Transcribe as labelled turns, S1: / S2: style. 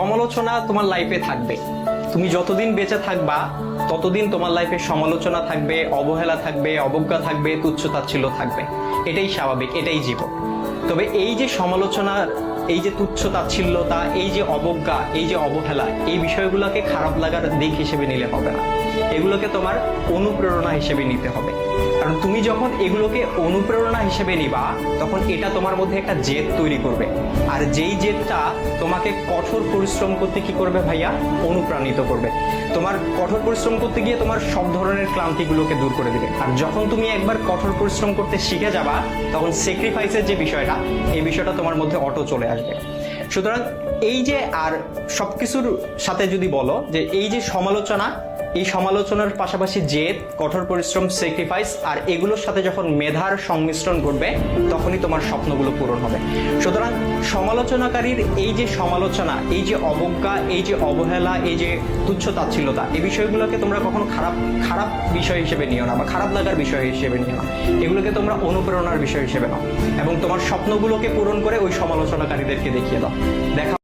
S1: সমালোচনা তোমার লাইফে থাকবে। তুমি যতদিন বেঁচে থাকবা ততদিন তোমার লাইফে সমালোচনা থাকবে, অবহেলা থাকবে, অবজ্ঞা থাকবে, তুচ্ছ-তাচ্ছিল্য থাকবে। এটাই স্বাভাবিক, এটাই জীবন। তবে এই যে সমালোচনা, এই যে তুচ্ছ-তাচ্ছিল্যতা, এই যে অবজ্ঞা, এই যে অবহেলা, এই বিষয়গুলোকে খারাপ লাগার দিক হিসেবে নিলে হবে না। এগুলোকে তোমার অনুপ্রেরণা হিসেবে নিতে হবে। কারণ তুমি যখন এগুলোকে অনুপ্রেরণা হিসেবে নিবা, তখন এটা তোমার মধ্যে একটা জেদ তৈরি করবে। আর যেই জেদটা তোমাকে কঠোর পরিশ্রম করতে কি করবে ভাইয়া? অনুপ্রাণিত করবে। তোমার কঠোর পরিশ্রম করতে গিয়ে তোমার সব ধরনের ক্লান্তিগুলোকে দূর করে দেবে। আর যখন তুমি একবার কঠোর পরিশ্রম করতে শিখে যাবা, তখন স্যাক্রিফাইসের যে বিষয়টা, এই বিষয়টা তোমার মধ্যে অটো চলে আসবে। সুতরাং এই যে, আর সবকিছুর সাথে যদি বলো যে এই যে সমালোচনা, এই সমালোচনার পাশাপাশি জেদ, কঠোর পরিশ্রম, স্যাক্রিফাইস, আর এগুলোর সাথে যখন মেধার সংমিশ্রণ ঘটবে, তখনই তোমার স্বপ্নগুলো পূরণ হবে। সুতরাং সমালোচনাকারীর এই যে সমালোচনা, এই যে অবজ্ঞা, এই যে অবহেলা, এই যে তুচ্ছ-তাচ্ছিল্যতা, এই বিষয়গুলোকে তোমরা কখনো খারাপ বিষয় হিসেবে নিও না, বা খারাপ লাগার বিষয় হিসেবে নিও না। এগুলোকে তোমরা অনুপ্রেরণার বিষয় হিসেবে নাও এবং তোমার স্বপ্নগুলোকে পূরণ করে ওই সমালোচনাকারীদেরকে দেখিয়ে দাও। দেখা